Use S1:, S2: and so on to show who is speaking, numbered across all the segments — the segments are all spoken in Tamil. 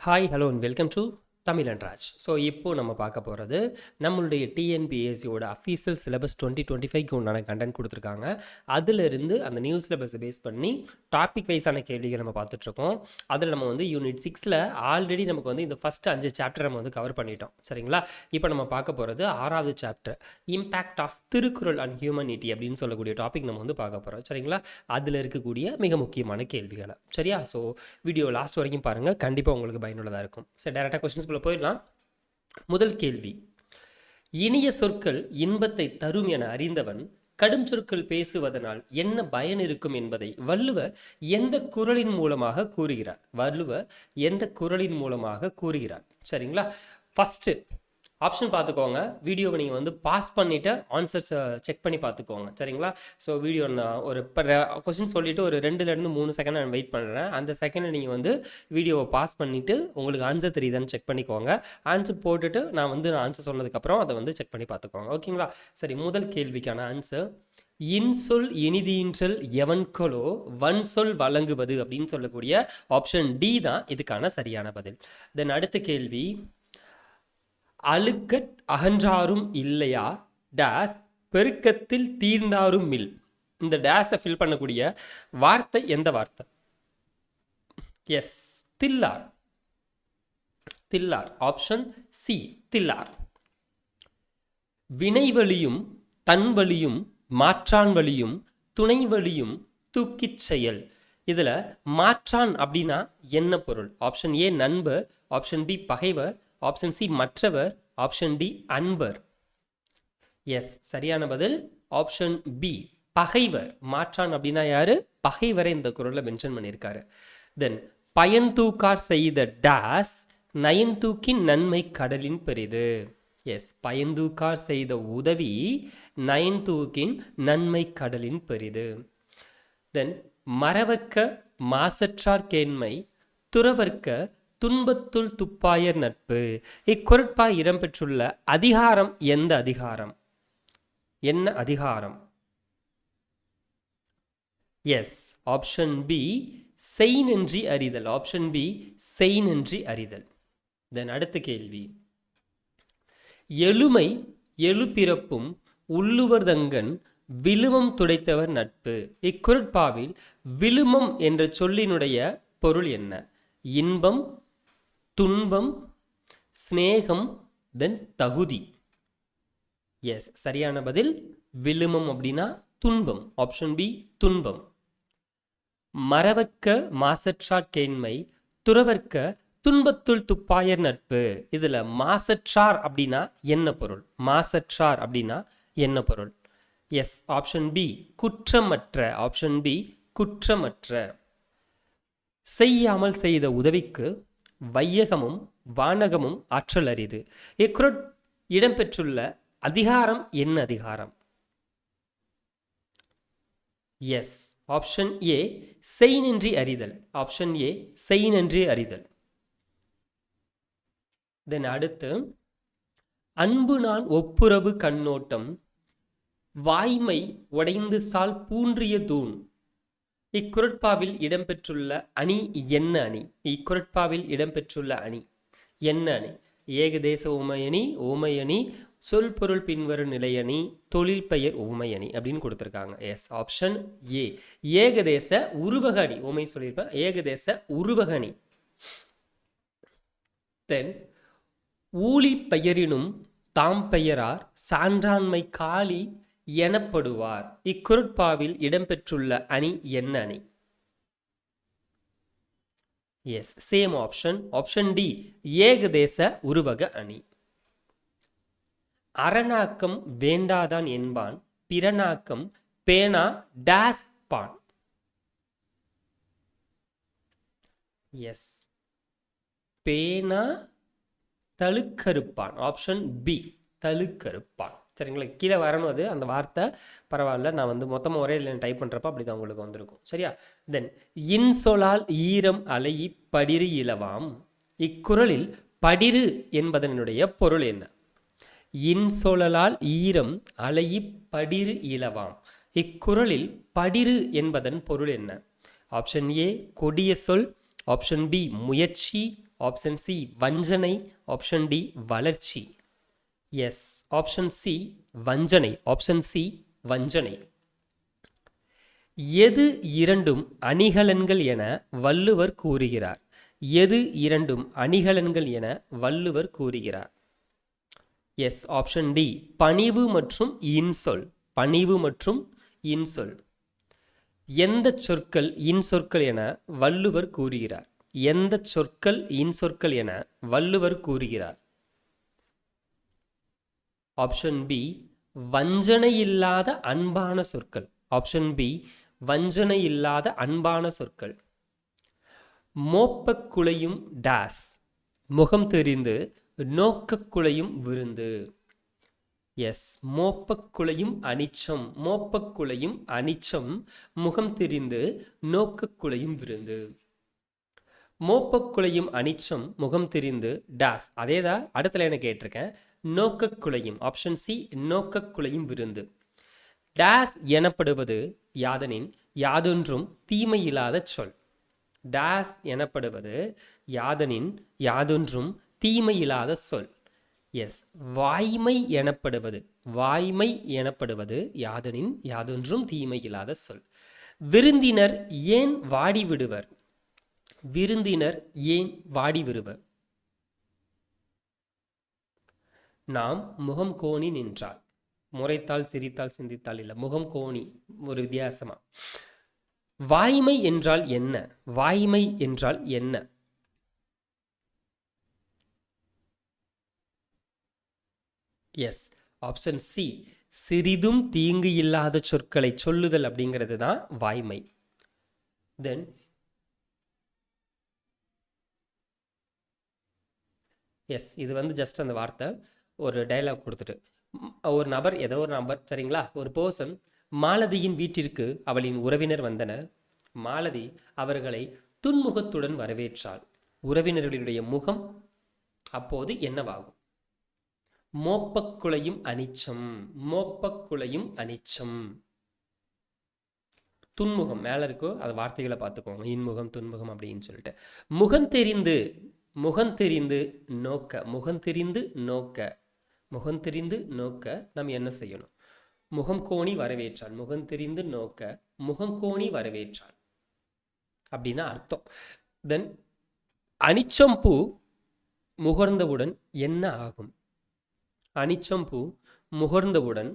S1: Hi hello and welcome to Tamil and Raj. So இப்போ நம்ம பார்க்க போகிறது நம்மளுடைய டிஎன்பிஎஸ்சியோட அஃபீஷியல் சிலபஸ் 2025க்கு உண்டான கண்டென்ட் கொடுத்துருக்காங்க. அதிலிருந்து அந்த நியூ சிலபஸை பேஸ் பண்ணி டாபிக் வைஸான கேள்விகள் நம்ம பார்த்துட்ருக்கோம். அதில் நம்ம வந்து யூனிட் 6ல் ஆல்ரெடி நமக்கு வந்து இந்த ஃபஸ்ட்டு 5 சாப்டர் நம்ம வந்து கவர் பண்ணிட்டோம். சரிங்களா? இப்போ நம்ம பார்க்க போகிறது 6வது chapter, impact of Thirukkural and humanity அப்படின்னு சொல்லக்கூடிய டாபிக் நம்ம வந்து பார்க்க போகிறோம். சரிங்களா? அதில் இருக்கக்கூடிய மிக முக்கியமான கேள்விகளை. சரியா? ஸோ வீடியோ லாஸ்ட் வரைக்கும் பாருங்கள், கண்டிப்பாக உங்களுக்கு பயனுள்ளதாக இருக்கும். சரி, டேரெக்டாக கொஸ்டின்ஸ்குள்ளே போயிடலாம். முதல் கேள்வி, இனிய சொற்கள் இன்பத்தை தரும் என அறிந்தவன் கடும் சொற்கள் பேசுவதனால் என்ன பயன் இருக்கும் என்பதை வள்ளுவர் எந்த குறளின் மூலமாக கூறுகிறார்? சரிங்களா? ஃபர்ஸ்ட் ஆப்ஷன் பார்த்துக்கோங்க. வீடியோவை நீங்கள் வந்து பாஸ் பண்ணிவிட்டு ஆன்சர்ஸை செக் பண்ணி பார்த்துக்கோங்க. சரிங்களா? ஸோ வீடியோ நான் ஒரு கொஸ்டின் சொல்லிவிட்டு ஒரு 2லேருந்து 3 செகண்ட் நான் வெயிட் பண்ணுறேன். அந்த செகண்டில் நீங்கள் வந்து வீடியோவை பாஸ் பண்ணிவிட்டு உங்களுக்கு ஆன்சர் தெரியுதான்னு செக் பண்ணிக்கோங்க. ஆன்சர் போட்டுட்டு நான் ஆன்சர் சொன்னதுக்கப்புறம் அதை வந்து செக் பண்ணி பார்த்துக்கோங்க. ஓகேங்களா? சரி, முதல் கேள்விக்கான ஆன்சர் இன்சொல் இனிதீன்றல் எவன்கொலோ வன்சொல் வழங்குவது அப்படின்னு சொல்லக்கூடிய ஆப்ஷன் டி தான் இதுக்கான சரியான பதில். தென் அடுத்த கேள்வி, அழுக்கட் அகன்றாரும் இல்லையா டேஸ் பெருக்கத்தில் தீர்ந்தாரும் மில். இந்த டேஸை ஃபில் பண்ணக்கூடிய வார்த்தை எந்த வார்த்தை? எஸ், தில்லார். ஆப்ஷன் சி, தில்லார். வினைவழியும் தன்வழியும் மாற்றான் வழியும் துணை வழியும் தூக்கிச் செயல். இதில் மாற்றான் அப்படின்னா என்ன பொருள்? ஆப்ஷன் ஏ நண்பர், ஆப்ஷன் பி பகைவர், ஆப்ஷன் சி மற்றவர், ஆப்ஷன் டி அன்பர். எஸ், சரியான பதில் ஆப்ஷன் பி, பகைவர். மாற்றான் அப்படின்னா யாரு? பகைவரை இந்த குறளில் மென்ஷன் பண்ணியிருக்காரு. தென் பயன் தூக்கார் செய்த டேஸ் நயன் தூக்கின் நன்மை கடலின் பெரிது. எஸ், பயந்தூக்கார் செய்த உதவி நயன் தூக்கின் நன்மை கடலின் பெரிது. தென் மறவர்க்க மாசற்றார் கேண்மை துறவர்க்க துன்பத்துள் துப்பாயர் நட்பு. இக்குறட்பாய் இடம்பெற்றுள்ள அதிகாரம் எந்த அதிகாரம்? என்ன அதிகாரம்? எஸ், ஆப்ஷன் பி, செய்நன்றி அறிதல். ஆப்ஷன் பி, செய்நன்றி அறிதல். தென் அடுத்த கேள்வி, எழுமை எழுபிறப்பும் உள்ளுவர்தங்கன் விழுமம் துடைத்தவர் நட்பு. இக்குறட்பாவில் விழுமம் என்ற சொல்லினுடைய பொருள் என்ன? இன்பம், துன்பம், ஸ்நேகம், தென் தகுதி. எஸ், சரியான பதில் விழுமம் அப்படின்னா துன்பம். ஆப்ஷன் பி, துன்பம். மறவர்க்க மாசற்றார் கேண்மை துறவர்க்க துன்பத்துள் துப்பாயர் நட்பு. இதுல மாசற்றார் அப்படின்னா என்ன பொருள்? மாசற்றார் அப்படின்னா என்ன பொருள்? எஸ், ஆப்ஷன் பி, குற்றமற்ற. ஆப்ஷன் பி, குற்றமற்ற. செய்யாமல் செய்த உதவிக்கு வையகமும் வானகமும் ஆற்றல் அரிது. இக்குறட் இடம்பெற்றுள்ள அதிகாரம் என்ன அதிகாரம்? எஸ், ஆப்ஷன் ஏ, செய்நன்றி அறிதல். ஆப்ஷன் ஏ, செய்நன்றி அறிதல். தென் அடுத்து, அன்பு நான் ஒப்புரவு கண்ணோட்டம் வாய்மை உடைந்து சால் பூன்றிய தூண். இக்குறட்பாவில் இடம்பெற்றுள்ள அணி என்ன அணி? இக்குறட்பாவில் இடம்பெற்றுள்ள அணி என்ன அணி? ஏகதேச உமையணி, ஓமையணி, சொல் பொருள் பின்வரும் நிலையணி, தொழில் பெயர் உமையணி அப்படின்னு கொடுத்துருக்காங்க. எஸ், ஆப்ஷன் ஏ, ஏகதேச உருவக அணி. உமை சொல்லியிருப்பேன், ஏகதேச உருவக அணி. தென் ஊழி பெயரினும் தாம் பெயரார் சான்றாண்மை காளி எனப்படுவார். இக்குறட்பாவில் இடம்பெற்றுள்ள அணி என்ன அணி? Yes, same option. Option D, ஏகதேச உருவக அணி. அரணாக்கம் வேண்டாதான் என்பான் பிறனாக்கம் பேனா டேஸ் பான். எஸ், பேனா தழுக்கறுப்பான். Option B, தழுக்கறுப்பான். சரிங்களா? கீழே வரணும் அது அந்த வார்த்தை, பரவாயில்ல. நான் மொத்தமாக ஒரே இல்லை டைப் பண்ணுறப்ப அப்படி தான் உங்களுக்கு வந்திருக்கும். சரியா? தென் இன்சொலால் ஈரம் அலையி படிறு இலவாம். இக்குறளில் படிறு என்பதனுடைய பொருள் என்ன? இன்சொலால் ஈரம் அலையி படிறு இலவாம். இக்குறளில் படிறு என்பதன் பொருள் என்ன? ஆப்ஷன் ஏ, கொடிய சொல். ஆப்ஷன் பி, முயற்சி. ஆப்ஷன் சி வஞ்சனை, ஆப்ஷன் டி வளர்ச்சி. எஸ், ஆப்ஷன் சி வஞ்சனை. ஆப்ஷன் சி வஞ்சனை. எது இரண்டும் அணிகலன்கள் என வள்ளுவர் கூறுகிறார்? எது இரண்டும் அணிகலன்கள் என வள்ளுவர் கூறுகிறார்? எஸ், ஆப்ஷன் டி பணிவு மற்றும் இன்சொல். பணிவு மற்றும் இன்சொல். எந்த சொற்கள் இன்சொற்கள் என வள்ளுவர் கூறுகிறார்? எந்த சொற்கள் இன்சொற்கள் என வள்ளுவர் கூறுகிறார்? ஆப்ஷன் பி வஞ்சனை இல்லாத அன்பான சொற்கள். ஆப்ஷன் பி வஞ்சனை இல்லாத அன்பான சொற்கள். மோப்பக் குழையும் டாஸ், முகம் தெரிந்து நோக்கக் குழையும் விருந்து. எஸ், மோப்பக் குழையும் அனிச்சம். மோப்பக் குழையும் அனிச்சம், முகம் தெரிந்து நோக்கக் குழையும் விருந்து. மோப்பக் குழையும் அனிச்சம், முகம் தெரிந்து டாஸ். அதேதான் அடுத்த லைனை கேட்டிருக்கேன். நோக்கக் குழையும். ஆப்ஷன் சி நோக்கக் குழையும் விருந்து. டாஸ் எனப்படுவது யாதனின் யாதொன்றும் தீமையில்லாத சொல். டாஸ் எனப்படுவது யாதனின் யாதொன்றும் தீமையில்லாத சொல். எஸ், வாய்மை எனப்படுவது. வாய்மை எனப்படுவது யாதனின் யாதொன்றும் தீமையில்லாத சொல். விருந்தினர் ஏன் வாடி விடுவர்? விருந்தினர் ஏன் வாடி விடுவர்? நாம் முகம் கோணி நின்றால். முறைத்தால் சிரித்தால் சிந்தித்தால் இல்லை, முகம் கோணி. ஒரு வித்தியாசமா. வாய்மை என்றால் என்ன? வாய்மை என்றால் என்ன? எஸ், ஆப்ஷன் சி சிறிதும் தீங்கு இல்லாத சொற்களை சொல்லுதல் அப்படிங்கிறது தான் வாய்மை. தென் எஸ், இது வந்து ஜஸ்ட் அந்த வார்த்தை ஒரு டயலாக் கொடுத்துட்டு ஒரு நபர், ஏதோ ஒரு நபர் சரிங்களா, ஒரு பர்சன் மாலதியின் வீட்டிற்கு அவளின் உறவினர் வந்தனர். மாலதி அவர்களை துன்முகத்துடன் வரவேற்றாள். உறவினர்களுடைய முகம் அப்போது என்னவாகும்? மோப்பக்குழையும் அனிச்சம். மோப்பக்குழையும் அனிச்சம். துன்முகம் மேல இருக்கோ அது வார்த்தைகளை பார்த்துக்கோங்க. இன்முகம் துன்முகம் அப்படின்னு சொல்லிட்டு. முகம் தெரிந்து, முகம் தெரிந்து நோக்க. முகம் தெரிந்து நோக்க. முகம் தெரிந்து நோக்க நம்ம என்ன செய்யணும்? முகம் கோணி வரவேற்றாள். முகம் தெரிந்து நோக்க முகம் கோணி வரவேற்றாள் அப்படின்னா அர்த்தம். தென் அனிச்சம்பூ முகர்ந்தவுடன் என்ன ஆகும்? அனிச்சம்பூ முகர்ந்தவுடன்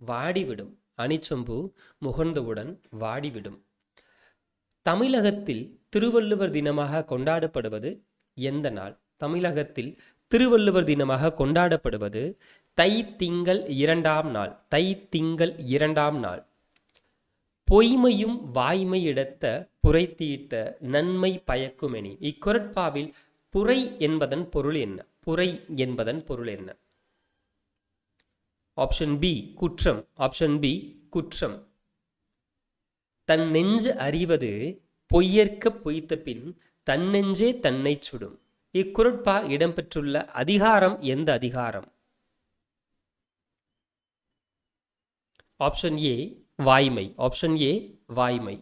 S1: வாடிவிடும். அனிச்சம்பூ முகர்ந்தவுடன் வாடிவிடும். தமிழகத்தில் திருவள்ளுவர் தினமாக கொண்டாடப்படுவது எந்த நாள்? தமிழகத்தில் திருவள்ளுவர் தினமாக கொண்டாடப்படுவது தை திங்கள் 2ஆம் நாள். தை திங்கள் 2ஆம் நாள். பொய்மையும் வாய்மை இடத்த புரைத்தீட்ட நன்மை பயக்குமெனி. இக்குறட்பாவில் புரை என்பதன் பொருள் என்ன? புரை என்பதன் பொருள் என்ன? ஆப்ஷன் பி குற்றம். ஆப்ஷன் பி குற்றம். தன் நெஞ்சு அறிவது பொய்யற்க பொய்த்த பின் தன்னெஞ்சே தன்னை சுடும். இக்குறட்பா இடம்பெற்றுள்ள அதிகாரம் எந்த அதிகாரம்? ஆப்ஷன் ஏ வாய்மை. ஆப்ஷன் ஏ வாய்மை.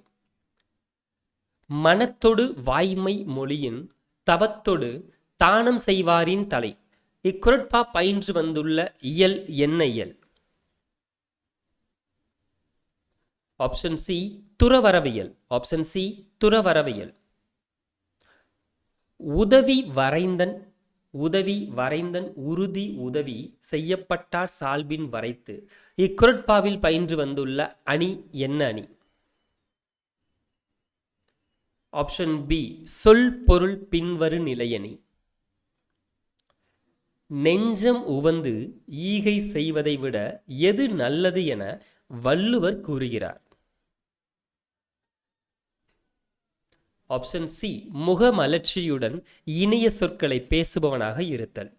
S1: மனத்தொடு வாய்மை மொழியின் தவத்தொடு தானம் செய்வாரின் தலை. இக்குறட்பா பயின்று வந்துள்ள இயல் என்ன இயல்? ஆப்ஷன் சி துறவரவியல். ஆப்ஷன் சி துறவரவியல். உதவி வரைந்தன் உதவி வரைந்தன் உறுதி உதவி செய்யப்பட்டார் சால்பின் வரைத்து. இக்குறட்பாவில் பயின்று வந்துள்ள அணி என்ன அணி? ஆப்ஷன் பி சொல் பொருள் பின்வரு நிலையணி. நெஞ்சம் உவந்து ஈகை செய்வதை விட எது நல்லது என வள்ளுவர் கூறுகிறார்? ஆப்ஷன் சி முகமலர்ச்சியுடன் இனிய சொற்களை பேசுபவனாக இருத்தல்.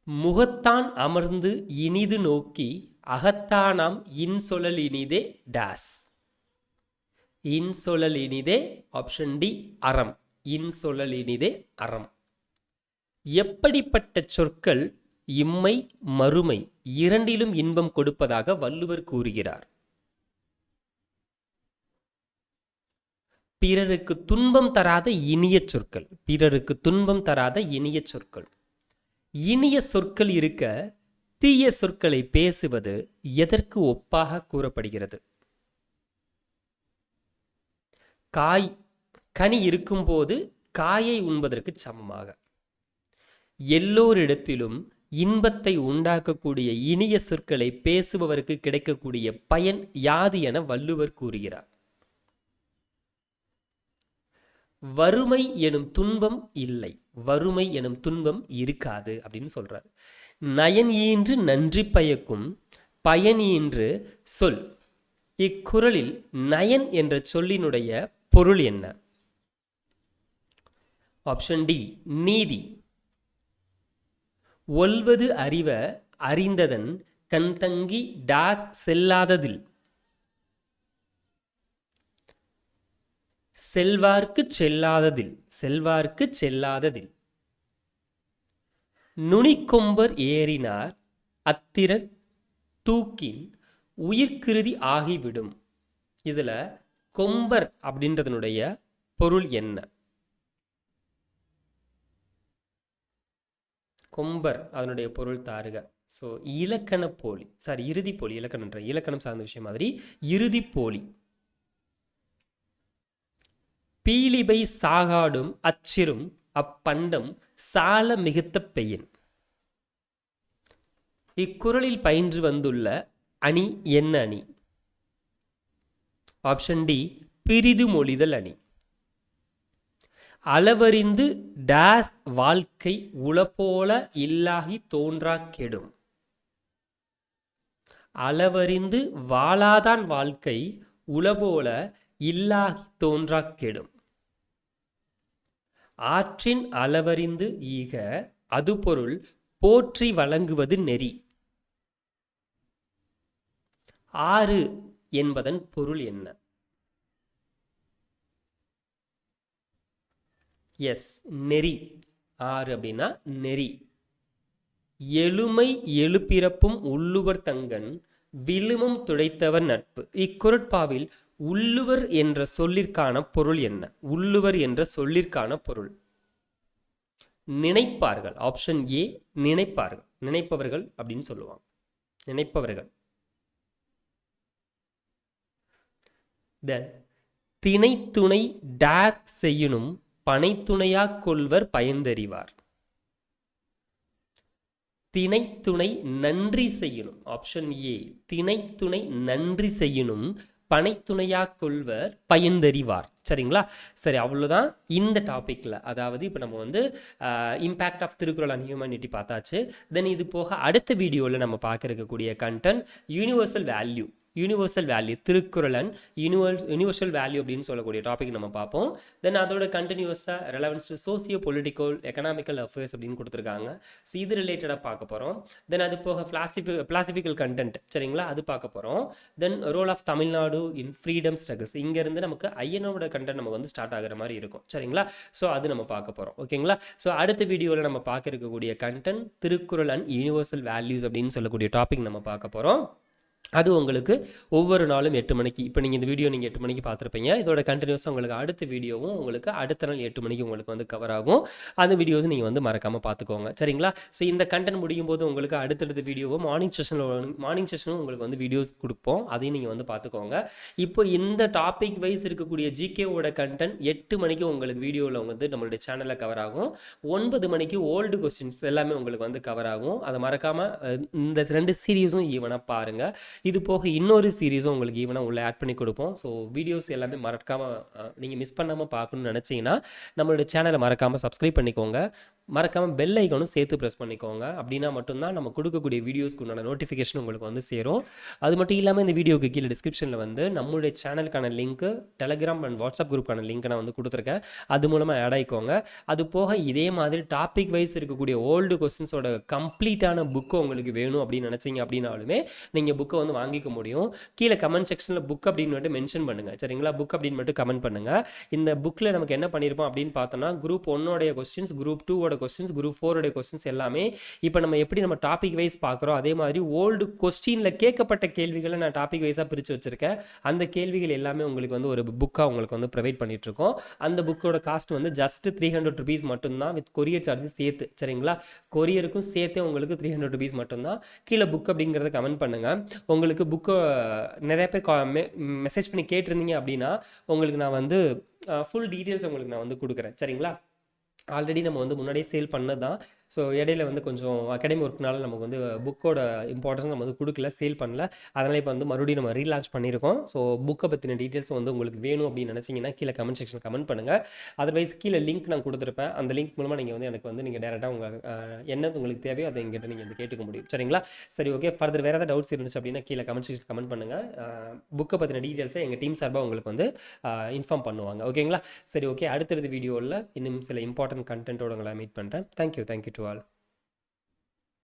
S1: முகத்தான் அமர்ந்து இனிது நோக்கி அகத்தானாம் இன்சொலல் இனிதே டாஸ். இன்சொலல் இனிதே ஆப்ஷன் டி அறம். இன்சொலல் இனிதே அறம். எப்படிப்பட்ட சொற்கள் இம்மை மறுமை இரண்டிலும் இன்பம் கொடுப்பதாக வள்ளுவர் கூறுகிறார்? பிறருக்கு துன்பம் தராத இனிய சொற்கள். பிறருக்கு துன்பம் தராத இனிய சொற்கள். இனிய சொற்கள் இருக்க தீய சொற்களை பேசுவது எதற்கு ஒப்பாக கூறப்படுகிறது? கனி இருக்கும்போது காயை உண்பதற்கு சமமாக. எல்லோரிடத்திலும் இன்பத்தை உண்டாக்கக்கூடிய இனிய சொற்களை பேசுபவருக்கு கிடைக்கக்கூடிய பயன் யாது என வள்ளுவர் கூறுகிறார். வறுமை எனும் துன்பம் இல்லை, வறுமை எனும் துன்பம் இருக்காது அப்படின்னு சொல்றார். நயன் ஈன்று நன்றி பயக்கும் பயன் ஈன்று சொல். இக்குறளில் நயன் என்ற சொல்லினுடைய பொருள் என்ன? ஆப்ஷன் டி நீதி. ஒல்வது அறிவ அறிந்ததன் கண்தங்கி டாஸ் செல்லாததில். செல்வார்க்கு செல்லாததில், செல்வார்க்கு செல்லாததில். நுனிக்கொம்பர் ஏறினார் அத்திரன் தூக்கின் உயிர்கிருதி ஆகிவிடும். இதுல கொம்பர் அப்படின்றதனுடைய பொருள் என்ன? கொம்பர் அதனுடைய பொருள் தாருக. ஸோ இலக்கண போலி, சாரி இறுதி போலி, இலக்கணம் சார்ந்த விஷயம் மாதிரி இறுதி போலி. பீலிபை சாகாடும் அச்சிரும் அப்பண்டம் சால மிகுத்த பெயின். இக்குறளில் பயின்று வந்துள்ள அணி என்ன அணி? ஆப்ஷன் டி பிரிது மொழிதல் அணி. அளவறிந்து டாஸ் வாழ்க்கை உளப்போல இல்லாகி தோன்றா கெடும். அளவறிந்து வாழாதான் வாழ்க்கை உளபோல இல்லாகி தோன்றா கெடும். ஆற்றின் அளவறிந்து ஈக அது பொருள் போற்றி வழங்குவது நெறி. ஆறு என்பதன் பொருள் என்ன? எஸ், நெறி. ஆறு அப்படின்னா நெறி. எழுமை எழுப்பிறப்பும் உள்ளுவர் தங்கன் விழுமம் துடைத்தவர் நட்பு. இக்குறட்பாவில் உள்ளுவர் என்ற சொல்லிற்கான பொருள் என்ன? உள்ளுவர் என்ற சொல்லிற்கான பொருள் நினைப்பார்கள். ஆப்ஷன் ஏ நினைப்பார்கள், நினைப்பவர்கள் அப்படின்னு சொல்லுவாங்க. நினைப்பவர்கள். தென் திணைத்துணை டாஸ் செய்யணும் பனைத்துணையா கொள்வர் பயந்தறிவார். திணைத்துணை நன்றி செய்யணும். ஆப்ஷன் ஏ திணைத்துணை நன்றி செய்யணும் பனைத்துணையா கொள்வர் பயந்தறிவார். சரிங்களா? சரி, அவ்வளோதான் இந்த டாப்பிக்கில். அதாவது இப்போ நம்ம வந்து impact of Thirukkural and humanity பார்த்தாச்சு. தென் இது போக அடுத்த வீடியோவில் நம்ம பார்க்க இருக்கக்கூடிய content universal value. Universal value, Thirukkural and universal value அப்படின்னு சொல்லக்கூடிய டாபிக் நம்ம பார்ப்போம். தென் அதோட கண்டினியூஸாக relevance socio political economical affairs அப்படின்னு கொடுத்துருக்காங்க. ஸோ இது ரிலேட்டடாக பார்க்க போகிறோம். தென் அது போக பிளாசிபிக்கல் கண்டென்ட், சரிங்களா, அது பார்க்க போகிறோம். Then role of Tamil Nadu in freedom struggles, இங்கேருந்து நமக்கு ஐயனோட கண்டென்ட் நமக்கு வந்து ஸ்டார்ட் ஆகிற மாதிரி இருக்கும். சரிங்களா? ஸோ அது நம்ம பார்க்க போகிறோம். ஓகேங்களா? ஸோ அடுத்த வீடியோவில் நம்ம பார்க்க இருக்கக்கூடிய content Thirukkural and universal values அப்படின்னு சொல்லக்கூடிய டாபிக் நம்ம பார்க்க போகிறோம். அது உங்களுக்கு ஒவ்வொரு நாளும் 8 மணிக்கு, இப்போ நீங்கள் இந்த வீடியோ நீங்கள் 8 மணிக்கு பார்த்துருப்பீங்க. இதோட கண்டினியூஸாக உங்களுக்கு அடுத்த வீடியோவும் உங்களுக்கு அடுத்த நாள் 8 மணிக்கு உங்களுக்கு வந்து கவர் ஆகும். அந்த வீடியோஸ் நீங்கள் வந்து மறக்காமல் பார்த்துக்கோங்க. சரிங்களா? ஸோ இந்த கண்டென்ட் முடியும் போது உங்களுக்கு அடுத்தடுத்த வீடியோவும் மார்னிங் செஷனும் உங்களுக்கு வந்து வீடியோஸ் கொடுப்போம். அதையும் நீங்கள் வந்து பார்த்துக்கோங்க. இப்போ இந்த டாபிக் வைஸ் இருக்கக்கூடிய ஜிகேவோட கண்டென்ட் 8 மணிக்கு உங்களுக்கு வீடியோவில் வந்து நம்மளுடைய சேனலில் கவர் ஆகும். 9 மணிக்கு ஓல்டு கொஸ்டின்ஸ் எல்லாமே உங்களுக்கு வந்து கவர் ஆகும். அதை மறக்காமல் இந்த 2 சீரீஸும் ஈவனாக பாருங்கள். இது போக இன்னொரு சீரீஸும் உங்களுக்கு ஈவனாக உள்ள ஆட் பண்ணி கொடுப்போம். ஸோ வீடியோஸ் எல்லாமே மறக்காமல் நீங்கள் மிஸ் பண்ணாமல் பார்க்கணும்னு நினச்சிங்கன்னா நம்மளுடைய சேனலை மறக்காமல் சப்ஸ்கிரைப் பண்ணிக்கோங்க. மறக்காமல் பெல் ஐக்கானும் சேர்த்து ப்ரெஸ் பண்ணிக்கோங்க. அப்படின்னா மட்டும்தான் நம்ம கொடுக்கக்கூடிய வீடியோஸ்க்கு உண்டான நோட்டிஃபிகேஷன் உங்களுக்கு வந்து சேரும். அது மட்டும் இல்லாமல் இந்த வீடியோக்கு கீழே டிஸ்கிரிப்ஷனில் வந்து நம்மளுடைய சேனலுக்கான லிங்க்கு, டெலகிராம் அண்ட் வாட்ஸ்அப் குரூப்புக்கான லிங்க் நான் வந்து கொடுத்துருக்கேன். அது மூலமாக ஆட் ஆகிக்கோங்க. அது போக இதே மாதிரி டாபிக் வைஸ் இருக்கக்கூடிய ஓல்டு கொஸ்டின்ஸோட கம்ப்ளீட்டான புக்கு உங்களுக்கு வேணும் அப்படின்னு நினச்சிங்க அப்படின்னாலுமே நீங்கள் புக்கை வந்து வந்து வாங்கிக்க முடியும். கீழே கமெண்ட் செக்ஷனில் புக் அப்படின்னு மட்டும் மென்ஷன் பண்ணுங்கள். சரிங்களா? புக் அப்படின்னு மட்டும் கமெண்ட் பண்ணுங்கள். இந்த புக்கில் நமக்கு என்ன பண்ணியிருப்போம் அப்படின்னு பார்த்தோம்னா, group 1 questions, group 2 questions, group 4 questions எல்லாமே இப்போ நம்ம எப்படி நம்ம டாபிக் வைஸ் பார்க்குறோம், அதே மாதிரி ஓல்டு கொஸ்டினில் கேட்கப்பட்ட கேள்விகளை நான் டாபிக் வைஸாக பிரித்து வச்சுருக்கேன். அந்த கேள்விகள் எல்லாமே உங்களுக்கு வந்து ஒரு புக்காக உங்களுக்கு வந்து ப்ரொவைட் பண்ணிகிட்ருக்கோம். அந்த புக்கோட காஸ்ட் வந்து ஜஸ்ட் 300 ருபீஸ் மட்டும்தான், வித் கொரியர் சார்ஜஸ் சேர்த்து. சரிங்களா? கொரியருக்கும் சேர்த்தே உங்களுக்கு 300 ருபீஸ் மட்டும்தான். கீழே புக் அப்படிங்கிறத கமெண்ட் பண்ணுங்கள். உங்களுக்கு புக்கு நிறைய பேர் மெசேஜ் பண்ணி கேட்டிருந்தீங்க அப்படின்னா உங்களுக்கு நான் வந்து ஃபுல் டீட்டெயில்ஸ் உங்களுக்கு நான் வந்து கொடுக்குறேன். சரிங்களா? ஆல்ரெடி நம்ம வந்து முன்னாடியே சேல் பண்ணது தான். ஸோ இடையில வந்து கொஞ்சம் அகாடமி ஒர்க்னால நமக்கு வந்து புக்கோட இம்பார்ட்டன்ஸ் நம்ம வந்து கொடுக்கல, சேல் பண்ணல. அதனால் இப்போ வந்து மறுபடியும் நம்ம ரீலான்ச் பண்ணியிருக்கோம். ஸோ புக்கை பற்றின டீட்டெயில்ஸ் வந்து உங்களுக்கு வேணும் அப்படின்னு நினச்சிங்கன்னா கீழே கமெண்ட் செக்ஷன் கமெண்ட் பண்ணுங்கள். அதர்வைஸ் கீழே லிங்க் நான் கொடுத்துருப்பேன். அந்த லிங்க் மூலமாக நீங்கள் வந்து எனக்கு வந்து நீங்கள் டேரெக்டாக உங்கள் என்ன உங்களுக்கு தேவையோ அதை எங்கிட்ட நீங்கள் வந்து கேட்டுக்க முடியும். சரிங்களா? சரி, ஓகே. ஃபர்தர் வேறு ஏதாவது டவுட்ஸ் இருந்துச்சு அப்படின்னா கீழே கமெண்ட் செக்ஷன் கமெண்ட் பண்ணுங்கள். புக்கை பற்றின டீட்டெயில்ஸை எங்கள் டீம் சார்பாக உங்களுக்கு வந்து இன்ஃபார்ம் பண்ணுவாங்க. ஓகேங்களா? சரி, ஓகே. அடுத்தடுத்த வீடியோவில் இன்னும் சில இம்பார்ட்டன்ட் கண்டென்ட்டோட உங்களை மீட் பண்ணுறேன். Thank you to all.